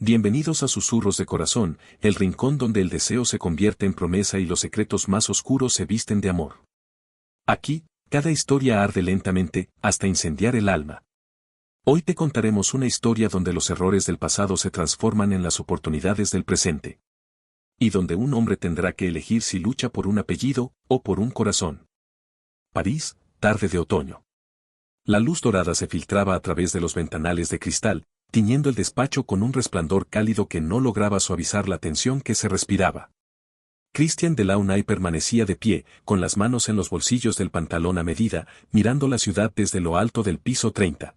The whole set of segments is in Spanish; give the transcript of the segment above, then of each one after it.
Bienvenidos a Susurros de Corazón, el rincón donde el deseo se convierte en promesa y los secretos más oscuros se visten de amor. Aquí, cada historia arde lentamente, hasta incendiar el alma. Hoy te contaremos una historia donde los errores del pasado se transforman en las oportunidades del presente. Y donde un hombre tendrá que elegir si lucha por un apellido o por un corazón. París, tarde de otoño. La luz dorada se filtraba a través de los ventanales de cristal, tiñendo el despacho con un resplandor cálido que no lograba suavizar la tensión que se respiraba. Christian Delaunay permanecía de pie, con las manos en los bolsillos del pantalón a medida, mirando la ciudad desde lo alto del piso 30.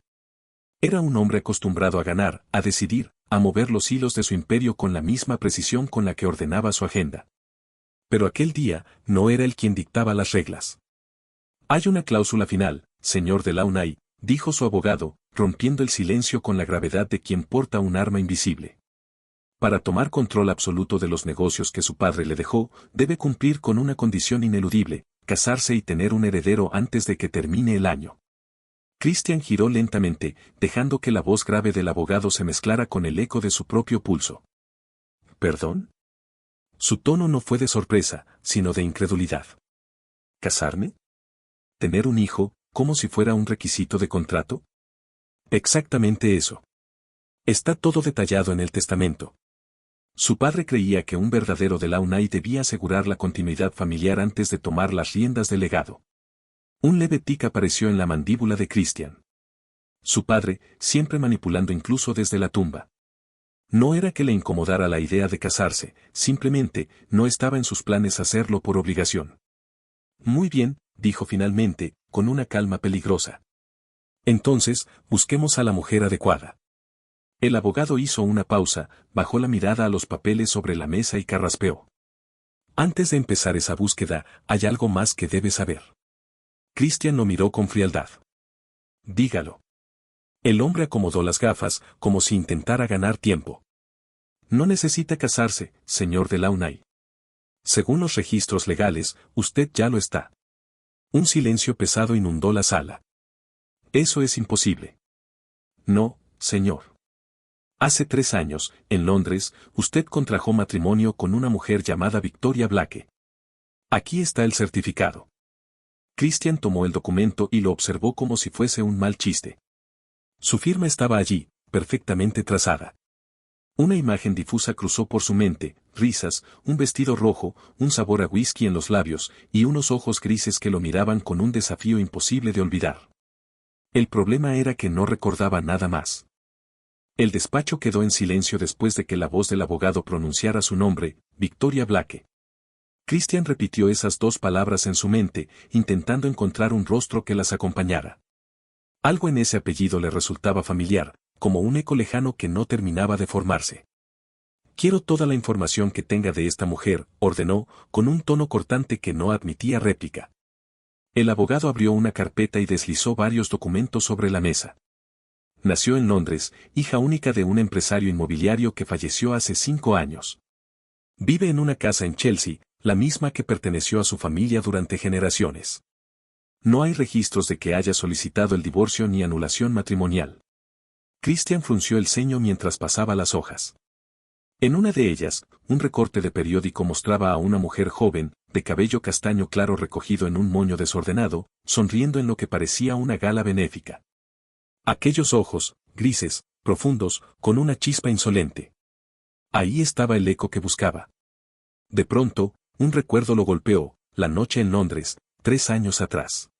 Era un hombre acostumbrado a ganar, a decidir, a mover los hilos de su imperio con la misma precisión con la que ordenaba su agenda. Pero aquel día, no era él quien dictaba las reglas. Hay una cláusula final, señor Delaunay, dijo su abogado, rompiendo el silencio con la gravedad de quien porta un arma invisible. Para tomar control absoluto de los negocios que su padre le dejó, debe cumplir con una condición ineludible, casarse y tener un heredero antes de que termine el año. Christian giró lentamente, dejando que la voz grave del abogado se mezclara con el eco de su propio pulso. ¿Perdón? Su tono no fue de sorpresa, sino de incredulidad. ¿Casarme? ¿Tener un hijo, como si fuera un requisito de contrato? Exactamente eso. Está todo detallado en el testamento. Su padre creía que un verdadero Delaunay debía asegurar la continuidad familiar antes de tomar las riendas del legado. Un leve tic apareció en la mandíbula de Christian. Su padre, siempre manipulando incluso desde la tumba. No era que le incomodara la idea de casarse, simplemente, no estaba en sus planes hacerlo por obligación. Muy bien, dijo finalmente, con una calma peligrosa. Entonces, busquemos a la mujer adecuada. El abogado hizo una pausa, bajó la mirada a los papeles sobre la mesa y carraspeó. Antes de empezar esa búsqueda, hay algo más que debe saber. Christian lo miró con frialdad. Dígalo. El hombre acomodó las gafas, como si intentara ganar tiempo. No necesita casarse, señor Delaunay. Según los registros legales, usted ya lo está. Un silencio pesado inundó la sala. Eso es imposible. No, señor. Hace 3 años, en Londres, usted contrajo matrimonio con una mujer llamada Victoria Blake. Aquí está el certificado. Christian tomó el documento y lo observó como si fuese un mal chiste. Su firma estaba allí, perfectamente trazada. Una imagen difusa cruzó por su mente, risas, un vestido rojo, un sabor a whisky en los labios, y unos ojos grises que lo miraban con un desafío imposible de olvidar. El problema era que no recordaba nada más. El despacho quedó en silencio después de que la voz del abogado pronunciara su nombre, Victoria Blake. Christian repitió esas 2 palabras en su mente, intentando encontrar un rostro que las acompañara. Algo en ese apellido le resultaba familiar, como un eco lejano que no terminaba de formarse. Quiero toda la información que tenga de esta mujer, ordenó, con un tono cortante que no admitía réplica. El abogado abrió una carpeta y deslizó varios documentos sobre la mesa. Nació en Londres, hija única de un empresario inmobiliario que falleció hace 5 años. Vive en una casa en Chelsea, la misma que perteneció a su familia durante generaciones. No hay registros de que haya solicitado el divorcio ni anulación matrimonial. Christian frunció el ceño mientras pasaba las hojas. En una de ellas, un recorte de periódico mostraba a una mujer joven, de cabello castaño claro recogido en un moño desordenado, sonriendo en lo que parecía una gala benéfica. Aquellos ojos, grises, profundos, con una chispa insolente. Ahí estaba el eco que buscaba. De pronto, un recuerdo lo golpeó, la noche en Londres, 3 años atrás.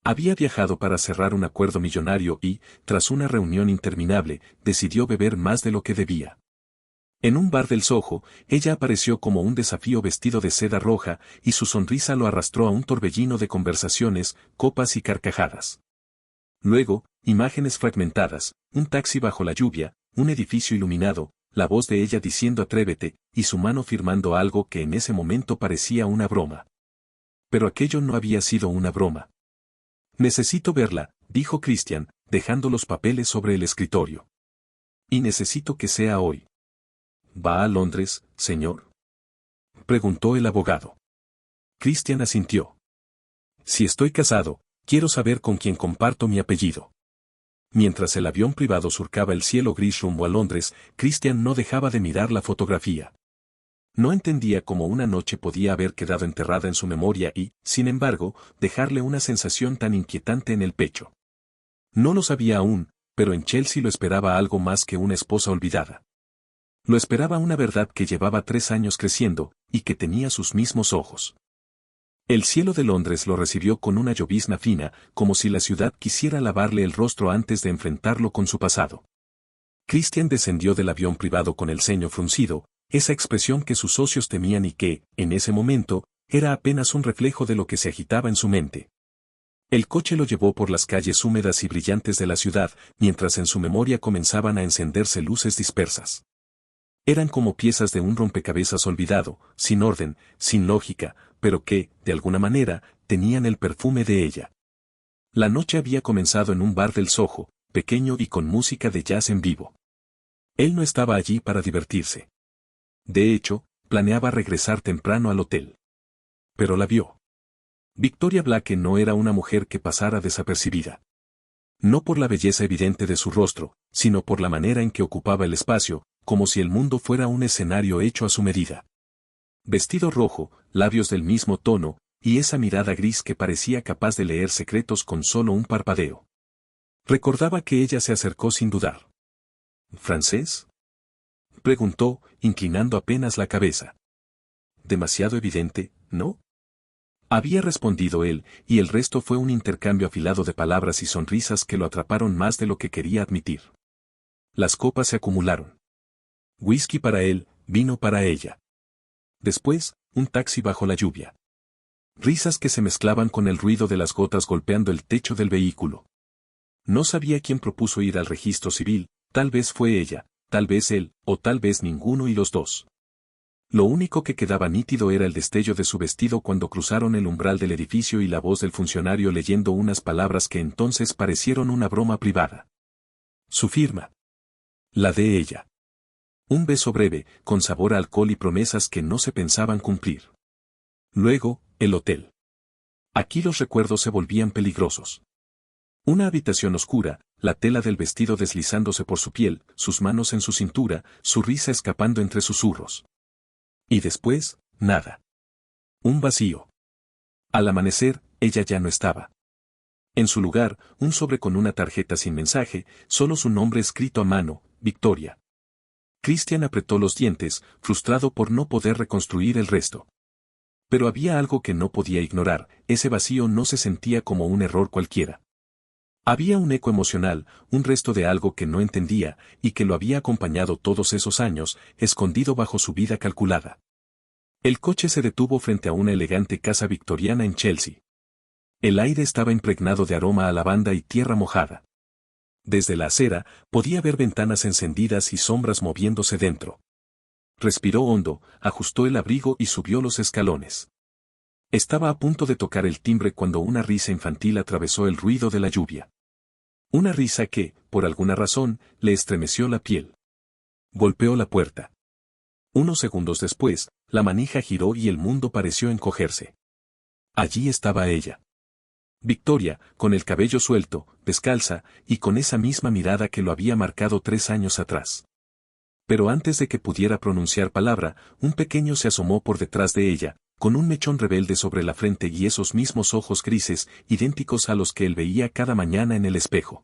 Había viajado para cerrar un acuerdo millonario y, tras una reunión interminable, decidió beber más de lo que debía. En un bar del Soho, ella apareció como un desafío vestido de seda roja, y su sonrisa lo arrastró a un torbellino de conversaciones, copas y carcajadas. Luego, imágenes fragmentadas, un taxi bajo la lluvia, un edificio iluminado, la voz de ella diciendo atrévete, y su mano firmando algo que en ese momento parecía una broma. Pero aquello no había sido una broma. Necesito verla, dijo Christian, dejando los papeles sobre el escritorio. Y necesito que sea hoy. ¿Va a Londres, señor? Preguntó el abogado. Christian asintió. Si estoy casado, quiero saber con quién comparto mi apellido. Mientras el avión privado surcaba el cielo gris rumbo a Londres, Christian no dejaba de mirar la fotografía. No entendía cómo una noche podía haber quedado enterrada en su memoria y, sin embargo, dejarle una sensación tan inquietante en el pecho. No lo sabía aún, pero en Chelsea lo esperaba algo más que una esposa olvidada. Lo esperaba una verdad que llevaba 3 años creciendo, y que tenía sus mismos ojos. El cielo de Londres lo recibió con una llovizna fina, como si la ciudad quisiera lavarle el rostro antes de enfrentarlo con su pasado. Christian descendió del avión privado con el ceño fruncido, esa expresión que sus socios temían y que, en ese momento, era apenas un reflejo de lo que se agitaba en su mente. El coche lo llevó por las calles húmedas y brillantes de la ciudad, mientras en su memoria comenzaban a encenderse luces dispersas. Eran como piezas de un rompecabezas olvidado, sin orden, sin lógica, pero que, de alguna manera, tenían el perfume de ella. La noche había comenzado en un bar del Soho, pequeño y con música de jazz en vivo. Él no estaba allí para divertirse. De hecho, planeaba regresar temprano al hotel. Pero la vio. Victoria Blake no era una mujer que pasara desapercibida. No por la belleza evidente de su rostro, sino por la manera en que ocupaba el espacio, como si el mundo fuera un escenario hecho a su medida. Vestido rojo, labios del mismo tono, y esa mirada gris que parecía capaz de leer secretos con solo un parpadeo. Recordaba que ella se acercó sin dudar. ¿Francés?, preguntó, inclinando apenas la cabeza. Demasiado evidente, ¿no?, había respondido él, y el resto fue un intercambio afilado de palabras y sonrisas que lo atraparon más de lo que quería admitir. Las copas se acumularon. Whisky para él, vino para ella. Después, un taxi bajo la lluvia. Risas que se mezclaban con el ruido de las gotas golpeando el techo del vehículo. No sabía quién propuso ir al registro civil, tal vez fue ella, tal vez él, o tal vez ninguno y los dos. Lo único que quedaba nítido era el destello de su vestido cuando cruzaron el umbral del edificio y la voz del funcionario leyendo unas palabras que entonces parecieron una broma privada. Su firma. La de ella. Un beso breve, con sabor a alcohol y promesas que no se pensaban cumplir. Luego, el hotel. Aquí los recuerdos se volvían peligrosos. Una habitación oscura, la tela del vestido deslizándose por su piel, sus manos en su cintura, su risa escapando entre susurros. Y después, nada. Un vacío. Al amanecer, ella ya no estaba. En su lugar, un sobre con una tarjeta sin mensaje, solo su nombre escrito a mano, Victoria. Christian apretó los dientes, frustrado por no poder reconstruir el resto. Pero había algo que no podía ignorar, ese vacío no se sentía como un error cualquiera. Había un eco emocional, un resto de algo que no entendía, y que lo había acompañado todos esos años, escondido bajo su vida calculada. El coche se detuvo frente a una elegante casa victoriana en Chelsea. El aire estaba impregnado de aroma a lavanda y tierra mojada. Desde la acera, podía ver ventanas encendidas y sombras moviéndose dentro. Respiró hondo, ajustó el abrigo y subió los escalones. Estaba a punto de tocar el timbre cuando una risa infantil atravesó el ruido de la lluvia. Una risa que, por alguna razón, le estremeció la piel. Golpeó la puerta. Unos segundos después, la manija giró y el mundo pareció encogerse. Allí estaba ella. Victoria, con el cabello suelto, descalza, y con esa misma mirada que lo había marcado 3 años atrás. Pero antes de que pudiera pronunciar palabra, un pequeño se asomó por detrás de ella, con un mechón rebelde sobre la frente y esos mismos ojos grises, idénticos a los que él veía cada mañana en el espejo.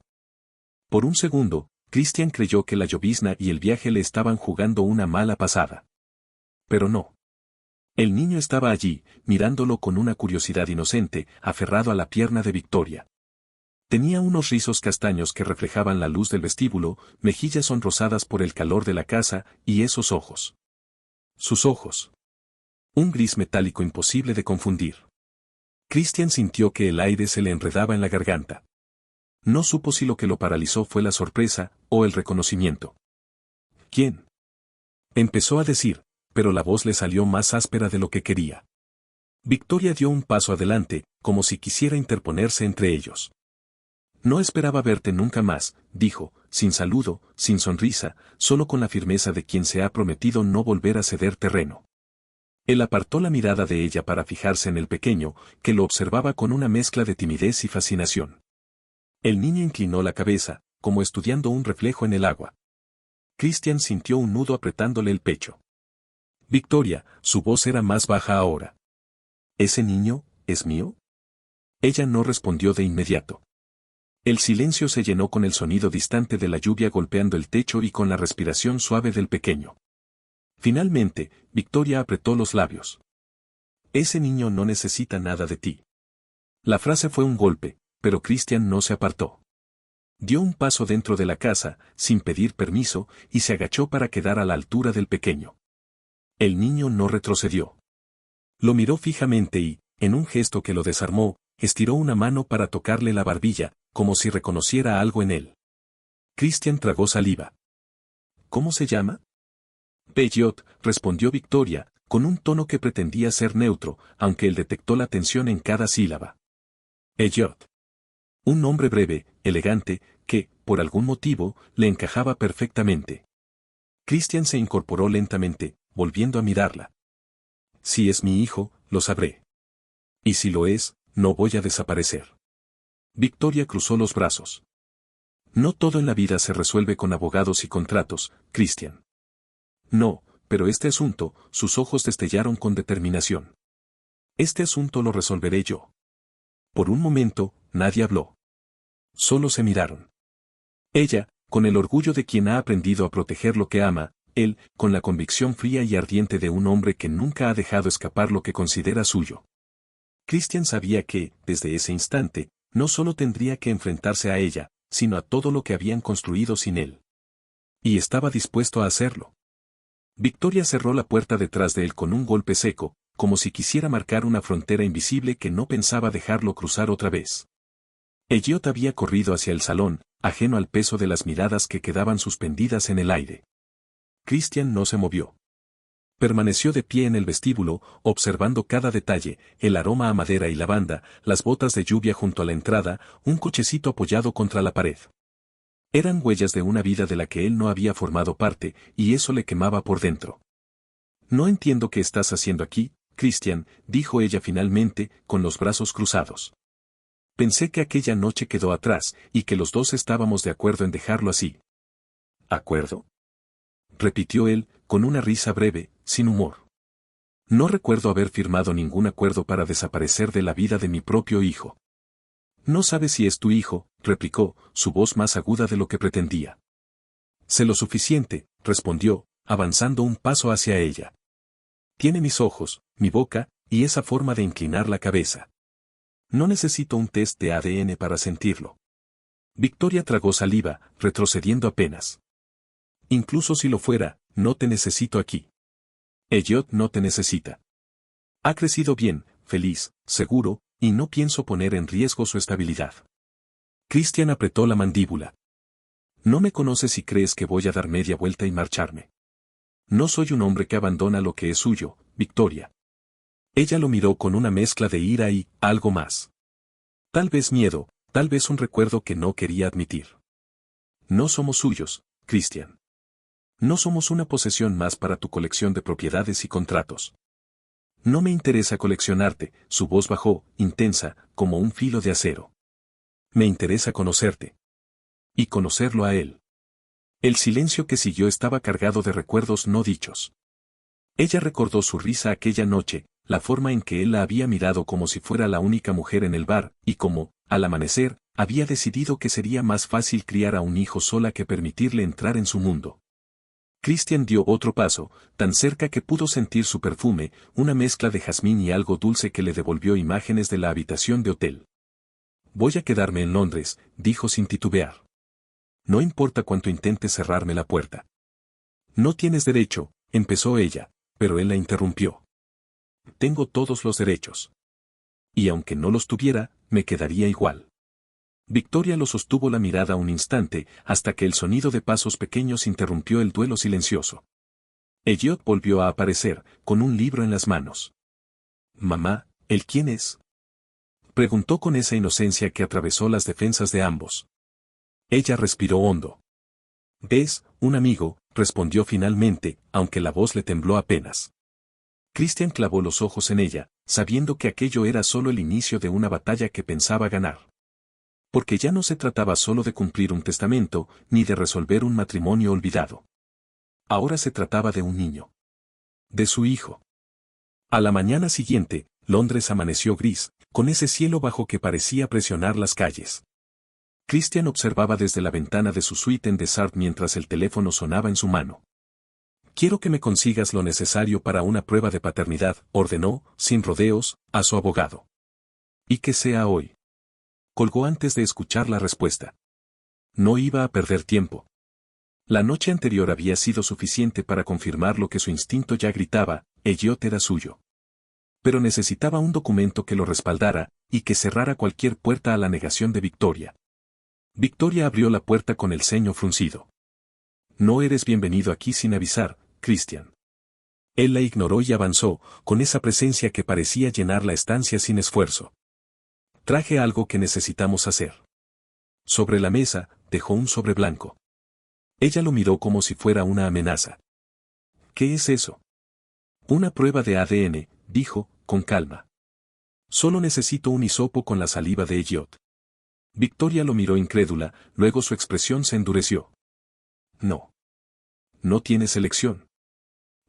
Por un segundo, Christian creyó que la llovizna y el viaje le estaban jugando una mala pasada. Pero no. El niño estaba allí, mirándolo con una curiosidad inocente, aferrado a la pierna de Victoria. Tenía unos rizos castaños que reflejaban la luz del vestíbulo, mejillas sonrosadas por el calor de la casa, y esos ojos. Sus ojos. Un gris metálico imposible de confundir. Christian sintió que el aire se le enredaba en la garganta. No supo si lo que lo paralizó fue la sorpresa, o el reconocimiento. ¿Quién?, empezó a decir, pero la voz le salió más áspera de lo que quería. Victoria dio un paso adelante, como si quisiera interponerse entre ellos. No esperaba verte nunca más, dijo, sin saludo, sin sonrisa, solo con la firmeza de quien se ha prometido no volver a ceder terreno. Él apartó la mirada de ella para fijarse en el pequeño, que lo observaba con una mezcla de timidez y fascinación. El niño inclinó la cabeza, como estudiando un reflejo en el agua. Christian sintió un nudo apretándole el pecho. Victoria, su voz era más baja ahora. ¿Ese niño, es mío? Ella no respondió de inmediato. El silencio se llenó con el sonido distante de la lluvia golpeando el techo y con la respiración suave del pequeño. Finalmente, Victoria apretó los labios. Ese niño no necesita nada de ti. La frase fue un golpe, pero Christian no se apartó. Dio un paso dentro de la casa, sin pedir permiso, y se agachó para quedar a la altura del pequeño. El niño no retrocedió. Lo miró fijamente y, en un gesto que lo desarmó, estiró una mano para tocarle la barbilla, como si reconociera algo en él. Christian tragó saliva. ¿Cómo se llama? Peyot, respondió Victoria, con un tono que pretendía ser neutro, aunque él detectó la tensión en cada sílaba. Peyot. Un nombre breve, elegante, que, por algún motivo, le encajaba perfectamente. Christian se incorporó lentamente, volviendo a mirarla. Si es mi hijo, lo sabré. Y si lo es, no voy a desaparecer. Victoria cruzó los brazos. No todo en la vida se resuelve con abogados y contratos, Christian. No, pero este asunto, sus ojos destellaron con determinación. Este asunto lo resolveré yo. Por un momento, nadie habló. Solo se miraron. Ella, con el orgullo de quien ha aprendido a proteger lo que ama, él, con la convicción fría y ardiente de un hombre que nunca ha dejado escapar lo que considera suyo. Christian sabía que, desde ese instante, no solo tendría que enfrentarse a ella, sino a todo lo que habían construido sin él. Y estaba dispuesto a hacerlo. Victoria cerró la puerta detrás de él con un golpe seco, como si quisiera marcar una frontera invisible que no pensaba dejarlo cruzar otra vez. Elliot había corrido hacia el salón, ajeno al peso de las miradas que quedaban suspendidas en el aire. Christian no se movió. Permaneció de pie en el vestíbulo, observando cada detalle, el aroma a madera y lavanda, las botas de lluvia junto a la entrada, un cochecito apoyado contra la pared. Eran huellas de una vida de la que él no había formado parte, y eso le quemaba por dentro. No entiendo qué estás haciendo aquí, Christian, dijo ella finalmente, con los brazos cruzados. Pensé que aquella noche quedó atrás, y que los dos estábamos de acuerdo en dejarlo así. ¿Acuerdo? Repitió él, con una risa breve, sin humor. No recuerdo haber firmado ningún acuerdo para desaparecer de la vida de mi propio hijo. No sabes si es tu hijo, replicó, su voz más aguda de lo que pretendía. Sé lo suficiente, respondió, avanzando un paso hacia ella. Tiene mis ojos, mi boca, y esa forma de inclinar la cabeza. No necesito un test de ADN para sentirlo. Victoria tragó saliva, retrocediendo apenas. Incluso si lo fuera, no te necesito aquí. Elliot no te necesita. Ha crecido bien, feliz, seguro, y no pienso poner en riesgo su estabilidad. Christian apretó la mandíbula. No me conoces y crees que voy a dar media vuelta y marcharme. No soy un hombre que abandona lo que es suyo, Victoria. Ella lo miró con una mezcla de ira y, algo más. Tal vez miedo, tal vez un recuerdo que no quería admitir. No somos suyos, Christian. No somos una posesión más para tu colección de propiedades y contratos. No me interesa coleccionarte, su voz bajó, intensa, como un filo de acero. Me interesa conocerte. Y conocerlo a él. El silencio que siguió estaba cargado de recuerdos no dichos. Ella recordó su risa aquella noche, la forma en que él la había mirado como si fuera la única mujer en el bar, y como, al amanecer, había decidido que sería más fácil criar a un hijo sola que permitirle entrar en su mundo. Christian dio otro paso, tan cerca que pudo sentir su perfume, una mezcla de jazmín y algo dulce que le devolvió imágenes de la habitación de hotel. Voy a quedarme en Londres, dijo sin titubear. No importa cuánto intentes cerrarme la puerta. No tienes derecho, empezó ella, pero él la interrumpió. Tengo todos los derechos. Y aunque no los tuviera, me quedaría igual. Victoria lo sostuvo la mirada un instante, hasta que el sonido de pasos pequeños interrumpió el duelo silencioso. Elliot volvió a aparecer, con un libro en las manos. Mamá, ¿él quién es? Preguntó con esa inocencia que atravesó las defensas de ambos. Ella respiró hondo. ¿Ves, un amigo?, respondió finalmente, aunque la voz le tembló apenas. Christian clavó los ojos en ella, sabiendo que aquello era solo el inicio de una batalla que pensaba ganar. Porque ya no se trataba solo de cumplir un testamento, ni de resolver un matrimonio olvidado. Ahora se trataba de un niño. De su hijo. A la mañana siguiente, Londres amaneció gris, con ese cielo bajo que parecía presionar las calles. Christian observaba desde la ventana de su suite en Desart mientras el teléfono sonaba en su mano. «Quiero que me consigas lo necesario para una prueba de paternidad», ordenó, sin rodeos, a su abogado. «Y que sea hoy». Colgó antes de escuchar la respuesta. No iba a perder tiempo. La noche anterior había sido suficiente para confirmar lo que su instinto ya gritaba: Elliot era suyo. Pero necesitaba un documento que lo respaldara, y que cerrara cualquier puerta a la negación de Victoria. Victoria abrió la puerta con el ceño fruncido. «No eres bienvenido aquí sin avisar, Christian». Él la ignoró y avanzó, con esa presencia que parecía llenar la estancia sin esfuerzo. «Traje algo que necesitamos hacer». Sobre la mesa, dejó un sobre blanco. Ella lo miró como si fuera una amenaza. «¿Qué es eso?» «Una prueba de ADN», dijo, con calma. «Solo necesito un hisopo con la saliva de Elliot». Victoria lo miró incrédula, luego su expresión se endureció. «No. No tienes elección».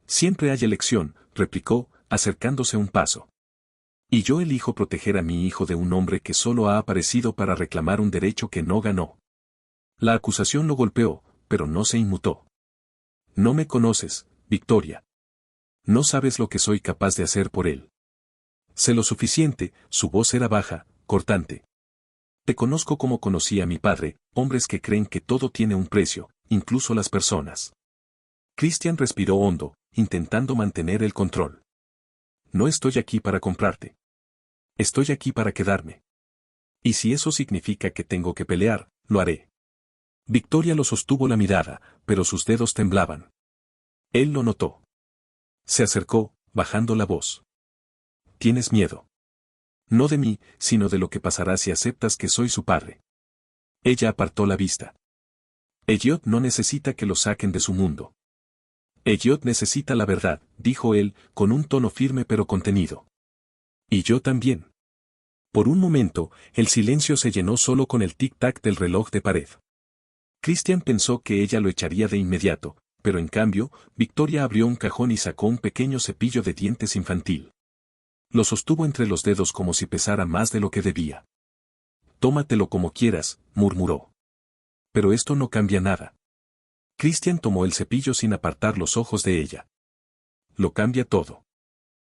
«Siempre hay elección», replicó, acercándose un paso. «Y yo elijo proteger a mi hijo de un hombre que solo ha aparecido para reclamar un derecho que no ganó». La acusación lo golpeó, pero no se inmutó. «No me conoces, Victoria. No sabes lo que soy capaz de hacer por él». «Sé lo suficiente», su voz era baja, cortante. «Te conozco como conocí a mi padre, hombres que creen que todo tiene un precio, incluso las personas». Christian respiró hondo, intentando mantener el control. «No estoy aquí para comprarte. Estoy aquí para quedarme. Y si eso significa que tengo que pelear, lo haré». Victoria lo sostuvo la mirada, pero sus dedos temblaban. Él lo notó. Se acercó, bajando la voz. «¿Tienes miedo? No de mí, sino de lo que pasará si aceptas que soy su padre». Ella apartó la vista. «Elliot no necesita que lo saquen de su mundo». «Elliot necesita la verdad», dijo él, con un tono firme pero contenido. «Y yo también». Por un momento, el silencio se llenó solo con el tic-tac del reloj de pared. Christian pensó que ella lo echaría de inmediato, pero en cambio, Victoria abrió un cajón y sacó un pequeño cepillo de dientes infantil. Lo sostuvo entre los dedos como si pesara más de lo que debía. «Tómatelo como quieras», murmuró. «Pero esto no cambia nada». Christian tomó el cepillo sin apartar los ojos de ella. «Lo cambia todo».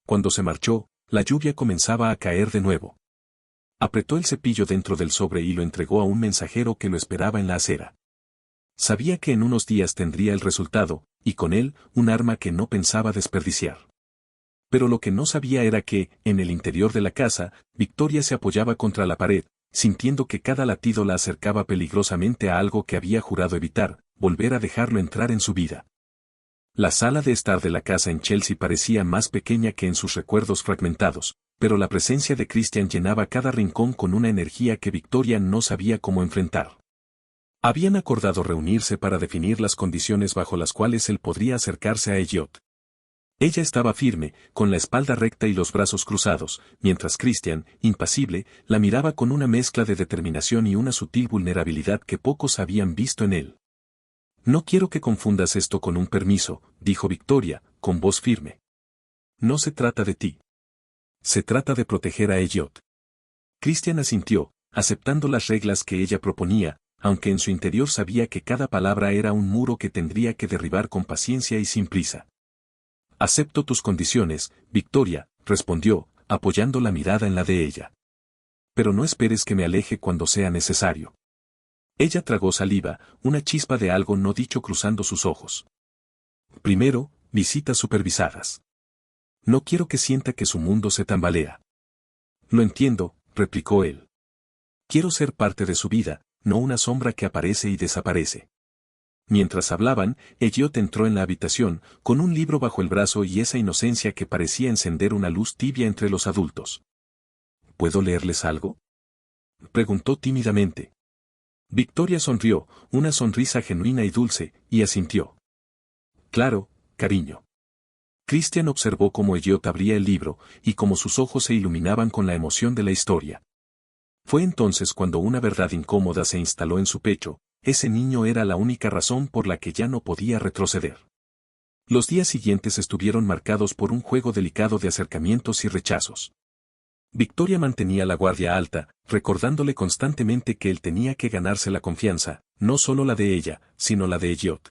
Cuando se marchó, la lluvia comenzaba a caer de nuevo. Apretó el cepillo dentro del sobre y lo entregó a un mensajero que lo esperaba en la acera. Sabía que en unos días tendría el resultado, y con él, un arma que no pensaba desperdiciar. Pero lo que no sabía era que, en el interior de la casa, Victoria se apoyaba contra la pared, sintiendo que cada latido la acercaba peligrosamente a algo que había jurado evitar, volver a dejarlo entrar en su vida. La sala de estar de la casa en Chelsea parecía más pequeña que en sus recuerdos fragmentados, pero la presencia de Christian llenaba cada rincón con una energía que Victoria no sabía cómo enfrentar. Habían acordado reunirse para definir las condiciones bajo las cuales él podría acercarse a Elliot. Ella estaba firme, con la espalda recta y los brazos cruzados, mientras Christian, impasible, la miraba con una mezcla de determinación y una sutil vulnerabilidad que pocos habían visto en él. «No quiero que confundas esto con un permiso», dijo Victoria, con voz firme. «No se trata de ti. Se trata de proteger a Elliot». Christian asintió, aceptando las reglas que ella proponía, aunque en su interior sabía que cada palabra era un muro que tendría que derribar con paciencia y sin prisa. «Acepto tus condiciones, Victoria», respondió, apoyando la mirada en la de ella. «Pero no esperes que me aleje cuando sea necesario». Ella tragó saliva, una chispa de algo no dicho cruzando sus ojos. «Primero, visitas supervisadas. No quiero que sienta que su mundo se tambalea». «Lo entiendo», replicó él. «Quiero ser parte de su vida, no una sombra que aparece y desaparece». Mientras hablaban, Elliot entró en la habitación, con un libro bajo el brazo y esa inocencia que parecía encender una luz tibia entre los adultos. «¿Puedo leerles algo?», preguntó tímidamente. Victoria sonrió, una sonrisa genuina y dulce, y asintió. «Claro, cariño». Christian observó cómo Elliot abría el libro, y cómo sus ojos se iluminaban con la emoción de la historia. Fue entonces cuando una verdad incómoda se instaló en su pecho: ese niño era la única razón por la que ya no podía retroceder. Los días siguientes estuvieron marcados por un juego delicado de acercamientos y rechazos. Victoria mantenía la guardia alta, recordándole constantemente que él tenía que ganarse la confianza, no solo la de ella, sino la de Elliot.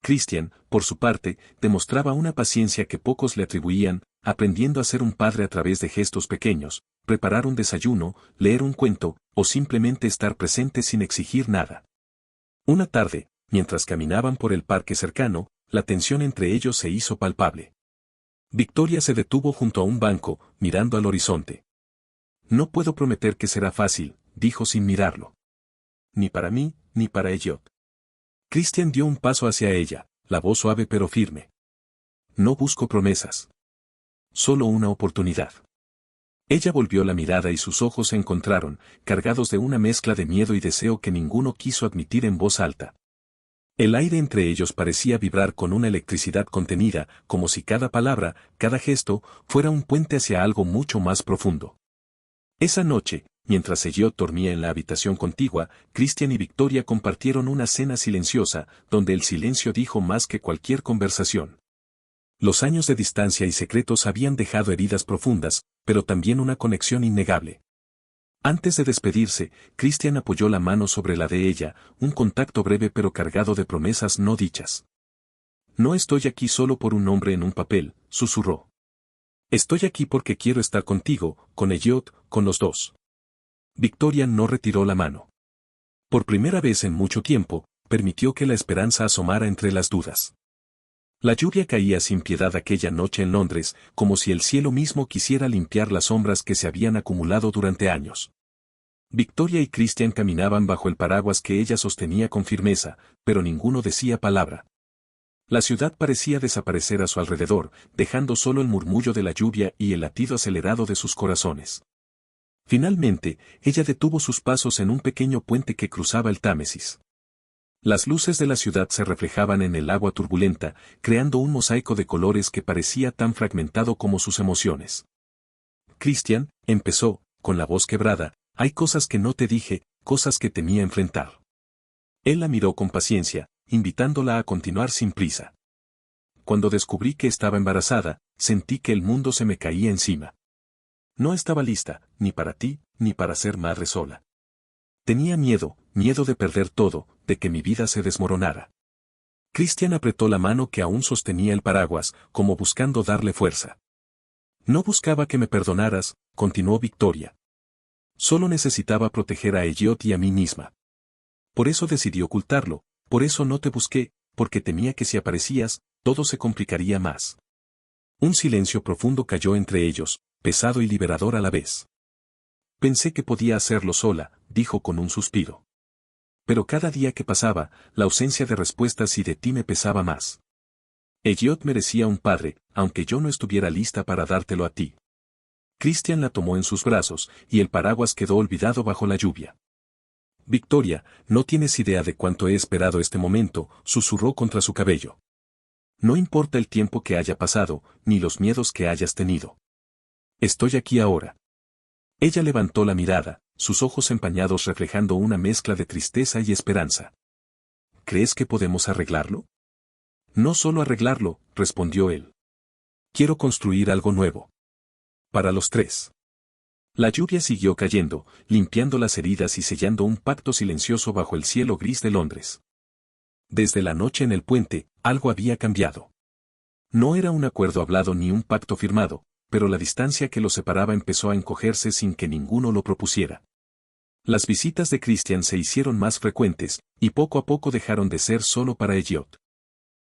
Christian, por su parte, demostraba una paciencia que pocos le atribuían, aprendiendo a ser un padre a través de gestos pequeños, preparar un desayuno, leer un cuento, o simplemente estar presente sin exigir nada. Una tarde, mientras caminaban por el parque cercano, la tensión entre ellos se hizo palpable. Victoria se detuvo junto a un banco, mirando al horizonte. No puedo prometer que será fácil, dijo sin mirarlo. Ni para mí, ni para Elliot. Christian dio un paso hacia ella, la voz suave pero firme. No busco promesas. Solo una oportunidad. Ella volvió la mirada y sus ojos se encontraron, cargados de una mezcla de miedo y deseo que ninguno quiso admitir en voz alta. El aire entre ellos parecía vibrar con una electricidad contenida, como si cada palabra, cada gesto, fuera un puente hacia algo mucho más profundo. Esa noche, mientras Elliot dormía en la habitación contigua, Christian y Victoria compartieron una cena silenciosa, donde el silencio dijo más que cualquier conversación. Los años de distancia y secretos habían dejado heridas profundas, pero también una conexión innegable. Antes de despedirse, Christian apoyó la mano sobre la de ella, un contacto breve pero cargado de promesas no dichas. No estoy aquí solo por un nombre en un papel, susurró. Estoy aquí porque quiero estar contigo, con Elliot, con los dos. Victoria no retiró la mano. Por primera vez en mucho tiempo, permitió que la esperanza asomara entre las dudas. La lluvia caía sin piedad aquella noche en Londres, como si el cielo mismo quisiera limpiar las sombras que se habían acumulado durante años. Victoria y Christian caminaban bajo el paraguas que ella sostenía con firmeza, pero ninguno decía palabra. La ciudad parecía desaparecer a su alrededor, dejando solo el murmullo de la lluvia y el latido acelerado de sus corazones. Finalmente, ella detuvo sus pasos en un pequeño puente que cruzaba el Támesis. Las luces de la ciudad se reflejaban en el agua turbulenta, creando un mosaico de colores que parecía tan fragmentado como sus emociones. Christian, empezó, con la voz quebrada, hay cosas que no te dije, cosas que temía enfrentar. Él la miró con paciencia, invitándola a continuar sin prisa. Cuando descubrí que estaba embarazada, sentí que el mundo se me caía encima. No estaba lista, ni para ti, ni para ser madre sola. Tenía miedo de perder todo, de que mi vida se desmoronara. Christian apretó la mano que aún sostenía el paraguas, como buscando darle fuerza. No buscaba que me perdonaras, continuó Victoria. Solo necesitaba proteger a Elliot y a mí misma. Por eso decidí ocultarlo, por eso no te busqué, porque temía que si aparecías, todo se complicaría más. Un silencio profundo cayó entre ellos, pesado y liberador a la vez. Pensé que podía hacerlo sola, dijo con un suspiro. Pero cada día que pasaba, la ausencia de respuestas y de ti me pesaba más. Elliot merecía un padre, aunque yo no estuviera lista para dártelo a ti. Christian la tomó en sus brazos, y el paraguas quedó olvidado bajo la lluvia. Victoria, no tienes idea de cuánto he esperado este momento, susurró contra su cabello. No importa el tiempo que haya pasado, ni los miedos que hayas tenido. Estoy aquí ahora. Ella levantó la mirada, sus ojos empañados reflejando una mezcla de tristeza y esperanza. ¿Crees que podemos arreglarlo? No solo arreglarlo, respondió él. Quiero construir algo nuevo. Para los tres. La lluvia siguió cayendo, limpiando las heridas y sellando un pacto silencioso bajo el cielo gris de Londres. Desde la noche en el puente, algo había cambiado. No era un acuerdo hablado ni un pacto firmado, pero la distancia que los separaba empezó a encogerse sin que ninguno lo propusiera. Las visitas de Christian se hicieron más frecuentes, y poco a poco dejaron de ser solo para Elliot.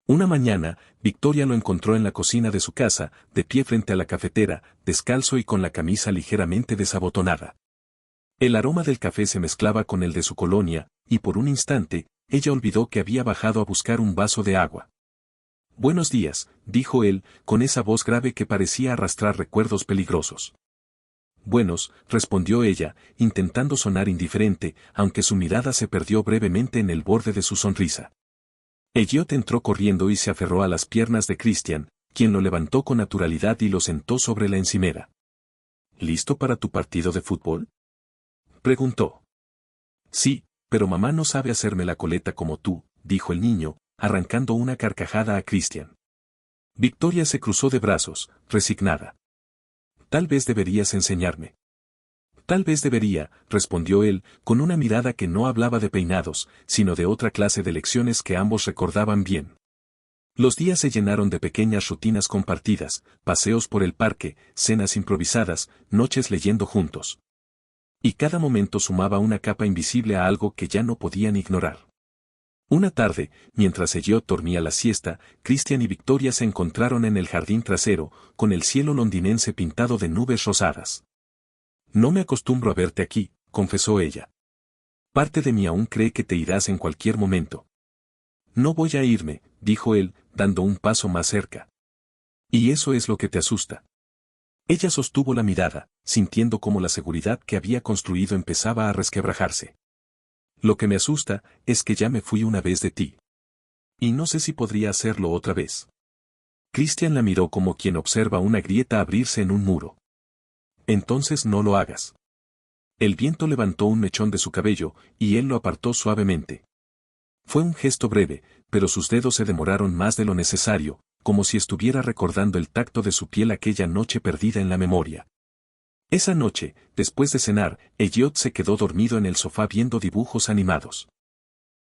Una mañana, Victoria lo encontró en la cocina de su casa, de pie frente a la cafetera, descalzo y con la camisa ligeramente desabotonada. El aroma del café se mezclaba con el de su colonia, y por un instante, ella olvidó que había bajado a buscar un vaso de agua. Buenos días, dijo él, con esa voz grave que parecía arrastrar recuerdos peligrosos. Buenos, respondió ella, intentando sonar indiferente, aunque su mirada se perdió brevemente en el borde de su sonrisa. Elliot entró corriendo y se aferró a las piernas de Christian, quien lo levantó con naturalidad y lo sentó sobre la encimera. ¿Listo para tu partido de fútbol? Preguntó. Sí, pero mamá no sabe hacerme la coleta como tú, dijo el niño, arrancando una carcajada a Christian. Victoria se cruzó de brazos, resignada. Tal vez deberías enseñarme. Tal vez debería, respondió él, con una mirada que no hablaba de peinados, sino de otra clase de lecciones que ambos recordaban bien. Los días se llenaron de pequeñas rutinas compartidas, paseos por el parque, cenas improvisadas, noches leyendo juntos. Y cada momento sumaba una capa invisible a algo que ya no podían ignorar. Una tarde, mientras Elliot dormía la siesta, Christian y Victoria se encontraron en el jardín trasero, con el cielo londinense pintado de nubes rosadas. No me acostumbro a verte aquí, confesó ella. Parte de mí aún cree que te irás en cualquier momento. No voy a irme, dijo él, dando un paso más cerca. ¿Y eso es lo que te asusta? Ella sostuvo la mirada, sintiendo cómo la seguridad que había construido empezaba a resquebrajarse. Lo que me asusta es que ya me fui una vez de ti. Y no sé si podría hacerlo otra vez. Christian la miró como quien observa una grieta abrirse en un muro. Entonces no lo hagas. El viento levantó un mechón de su cabello, y él lo apartó suavemente. Fue un gesto breve, pero sus dedos se demoraron más de lo necesario, como si estuviera recordando el tacto de su piel aquella noche perdida en la memoria. Esa noche, después de cenar, Elliot se quedó dormido en el sofá viendo dibujos animados.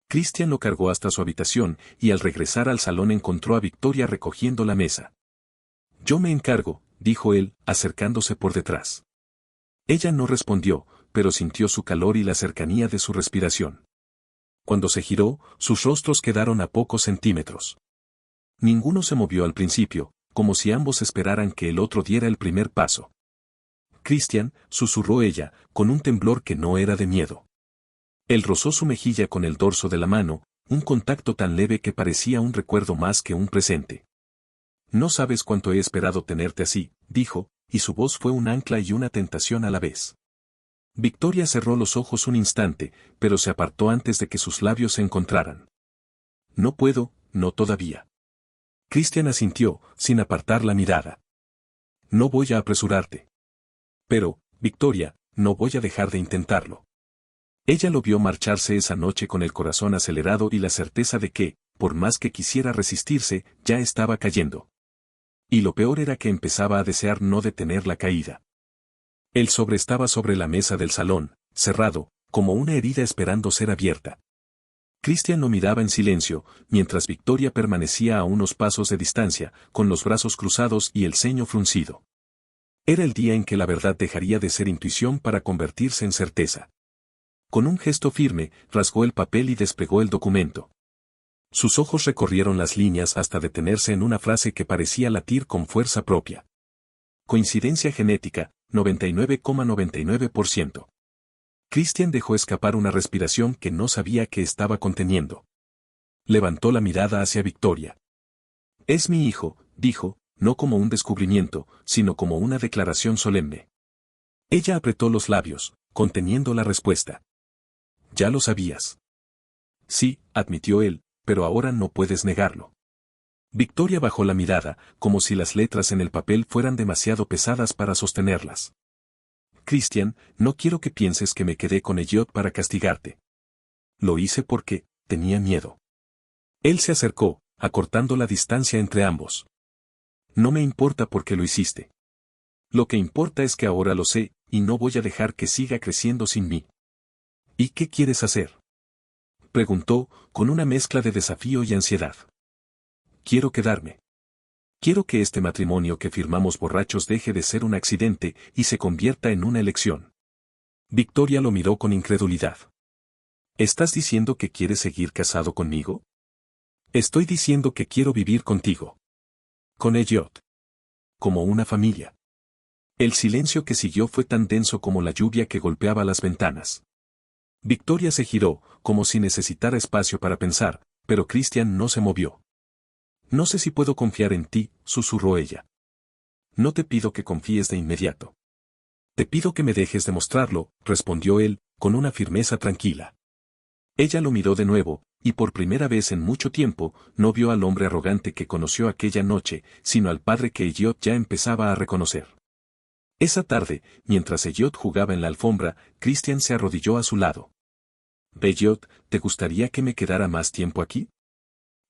Christian lo cargó hasta su habitación, y al regresar al salón encontró a Victoria recogiendo la mesa. Yo me encargo, dijo él, acercándose por detrás. Ella no respondió, pero sintió su calor y la cercanía de su respiración. Cuando se giró, sus rostros quedaron a pocos centímetros. Ninguno se movió al principio, como si ambos esperaran que el otro diera el primer paso. Christian, susurró ella, con un temblor que no era de miedo. Él rozó su mejilla con el dorso de la mano, un contacto tan leve que parecía un recuerdo más que un presente. No sabes cuánto he esperado tenerte así, dijo, y su voz fue un ancla y una tentación a la vez. Victoria cerró los ojos un instante, pero se apartó antes de que sus labios se encontraran. No puedo, no todavía. Christian asintió, sin apartar la mirada. No voy a apresurarte. Pero, Victoria, no voy a dejar de intentarlo. Ella lo vio marcharse esa noche con el corazón acelerado y la certeza de que, por más que quisiera resistirse, ya estaba cayendo. Y lo peor era que empezaba a desear no detener la caída. El sobre estaba sobre la mesa del salón, cerrado, como una herida esperando ser abierta. Christian lo miraba en silencio, mientras Victoria permanecía a unos pasos de distancia, con los brazos cruzados y el ceño fruncido. Era el día en que la verdad dejaría de ser intuición para convertirse en certeza. Con un gesto firme, rasgó el papel y desplegó el documento. Sus ojos recorrieron las líneas hasta detenerse en una frase que parecía latir con fuerza propia. Coincidencia genética, 99,99%. Christian dejó escapar una respiración que no sabía que estaba conteniendo. Levantó la mirada hacia Victoria. Es mi hijo, dijo, no como un descubrimiento, sino como una declaración solemne. Ella apretó los labios, conteniendo la respuesta. Ya lo sabías. Sí, admitió él, pero ahora no puedes negarlo. Victoria bajó la mirada, como si las letras en el papel fueran demasiado pesadas para sostenerlas. Christian, no quiero que pienses que me quedé con Elliot para castigarte. Lo hice porque tenía miedo. Él se acercó, acortando la distancia entre ambos. No me importa por qué lo hiciste. Lo que importa es que ahora lo sé, y no voy a dejar que siga creciendo sin mí. ¿Y qué quieres hacer? Preguntó, con una mezcla de desafío y ansiedad. Quiero quedarme. Quiero que este matrimonio que firmamos borrachos deje de ser un accidente y se convierta en una elección. Victoria lo miró con incredulidad. ¿Estás diciendo que quieres seguir casado conmigo? Estoy diciendo que quiero vivir contigo. Con Elliot. Como una familia. El silencio que siguió fue tan denso como la lluvia que golpeaba las ventanas. Victoria se giró, como si necesitara espacio para pensar, pero Christian no se movió. No sé si puedo confiar en ti, susurró ella. No te pido que confíes de inmediato. Te pido que me dejes demostrarlo, respondió él, con una firmeza tranquila. Ella lo miró de nuevo, y por primera vez en mucho tiempo, no vio al hombre arrogante que conoció aquella noche, sino al padre que Elliot ya empezaba a reconocer. Esa tarde, mientras Elliot jugaba en la alfombra, Christian se arrodilló a su lado. «Elliot, ¿te gustaría que me quedara más tiempo aquí?»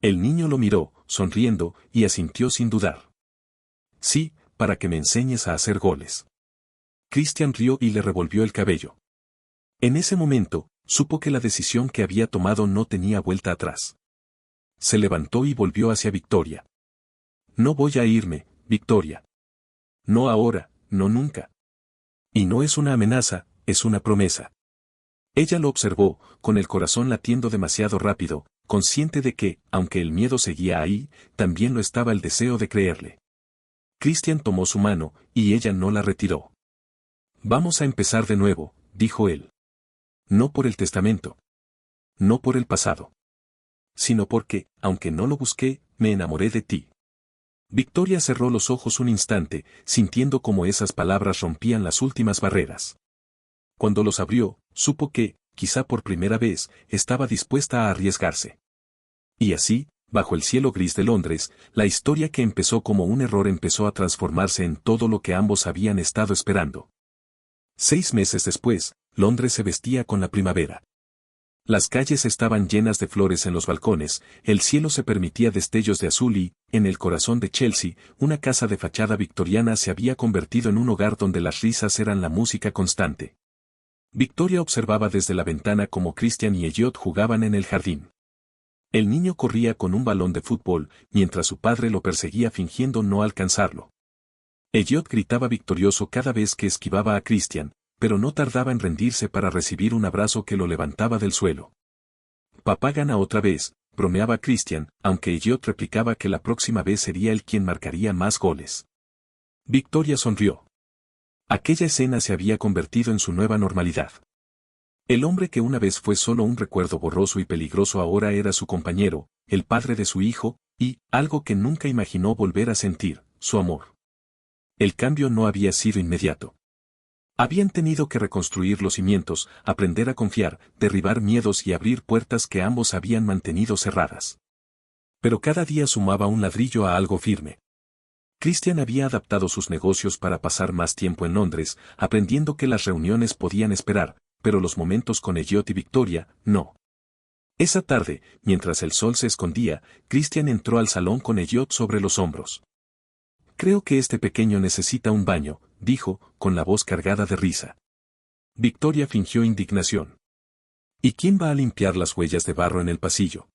El niño lo miró, sonriendo, y asintió sin dudar. «Sí, para que me enseñes a hacer goles». Christian rió y le revolvió el cabello. En ese momento, supo que la decisión que había tomado no tenía vuelta atrás. Se levantó y volvió hacia Victoria. «No voy a irme, Victoria. No ahora, no nunca. Y no es una amenaza, es una promesa». Ella lo observó, con el corazón latiendo demasiado rápido, consciente de que, aunque el miedo seguía ahí, también lo estaba el deseo de creerle. Christian tomó su mano, y ella no la retiró. «Vamos a empezar de nuevo», dijo él. «No por el testamento. No por el pasado. Sino porque, aunque no lo busqué, me enamoré de ti». Victoria cerró los ojos un instante, sintiendo cómo esas palabras rompían las últimas barreras. Cuando los abrió, supo que, quizá por primera vez, estaba dispuesta a arriesgarse. Y así, bajo el cielo gris de Londres, la historia que empezó como un error empezó a transformarse en todo lo que ambos habían estado esperando. 6 meses después, Londres se vestía con la primavera. Las calles estaban llenas de flores en los balcones, el cielo se permitía destellos de azul y, en el corazón de Chelsea, una casa de fachada victoriana se había convertido en un hogar donde las risas eran la música constante. Victoria observaba desde la ventana cómo Christian y Elliot jugaban en el jardín. El niño corría con un balón de fútbol, mientras su padre lo perseguía fingiendo no alcanzarlo. Elliot gritaba victorioso cada vez que esquivaba a Christian, pero no tardaba en rendirse para recibir un abrazo que lo levantaba del suelo. «Papá gana otra vez», bromeaba Christian, aunque Elliot replicaba que la próxima vez sería él quien marcaría más goles. Victoria sonrió. Aquella escena se había convertido en su nueva normalidad. El hombre que una vez fue solo un recuerdo borroso y peligroso ahora era su compañero, el padre de su hijo, y, algo que nunca imaginó volver a sentir, su amor. El cambio no había sido inmediato. Habían tenido que reconstruir los cimientos, aprender a confiar, derribar miedos y abrir puertas que ambos habían mantenido cerradas. Pero cada día sumaba un ladrillo a algo firme. Christian había adaptado sus negocios para pasar más tiempo en Londres, aprendiendo que las reuniones podían esperar, pero los momentos con Elliot y Victoria, no. Esa tarde, mientras el sol se escondía, Christian entró al salón con Elliot sobre los hombros. «Creo que este pequeño necesita un baño», dijo, con la voz cargada de risa. Victoria fingió indignación. «¿Y quién va a limpiar las huellas de barro en el pasillo?»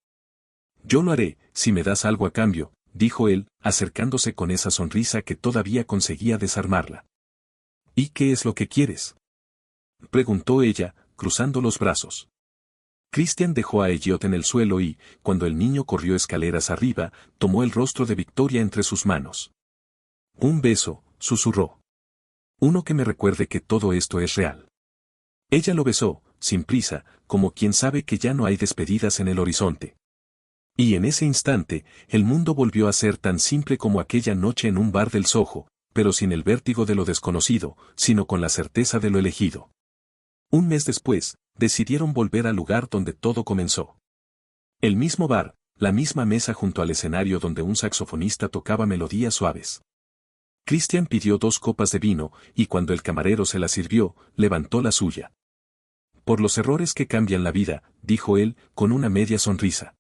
«Yo lo haré, si me das algo a cambio», dijo él, acercándose con esa sonrisa que todavía conseguía desarmarla. «¿Y qué es lo que quieres?», preguntó ella, cruzando los brazos. Christian dejó a Elliot en el suelo y, cuando el niño corrió escaleras arriba, tomó el rostro de Victoria entre sus manos. «Un beso», susurró. «Uno que me recuerde que todo esto es real». Ella lo besó, sin prisa, como quien sabe que ya no hay despedidas en el horizonte. Y en ese instante, el mundo volvió a ser tan simple como aquella noche en un bar del Soho, pero sin el vértigo de lo desconocido, sino con la certeza de lo elegido. Un mes después, decidieron volver al lugar donde todo comenzó. El mismo bar, la misma mesa junto al escenario donde un saxofonista tocaba melodías suaves. Christian pidió 2 copas de vino, y cuando el camarero se la sirvió, levantó la suya. «Por los errores que cambian la vida», dijo él, con una media sonrisa.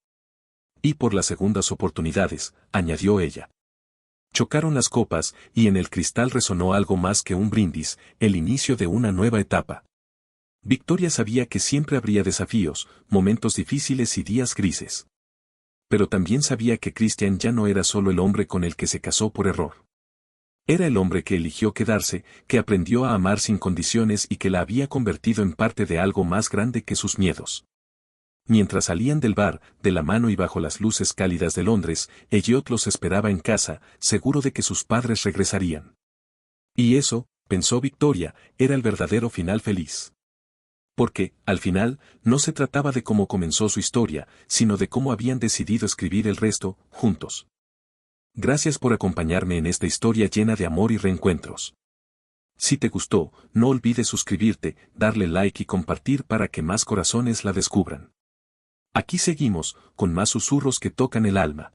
«Y por las segundas oportunidades», añadió ella. Chocaron las copas, y en el cristal resonó algo más que un brindis, el inicio de una nueva etapa. Victoria sabía que siempre habría desafíos, momentos difíciles y días grises. Pero también sabía que Christian ya no era solo el hombre con el que se casó por error. Era el hombre que eligió quedarse, que aprendió a amar sin condiciones y que la había convertido en parte de algo más grande que sus miedos. Mientras salían del bar, de la mano y bajo las luces cálidas de Londres, Elliot los esperaba en casa, seguro de que sus padres regresarían. Y eso, pensó Victoria, era el verdadero final feliz. Porque, al final, no se trataba de cómo comenzó su historia, sino de cómo habían decidido escribir el resto, juntos. Gracias por acompañarme en esta historia llena de amor y reencuentros. Si te gustó, no olvides suscribirte, darle like y compartir para que más corazones la descubran. Aquí seguimos, con más susurros que tocan el alma.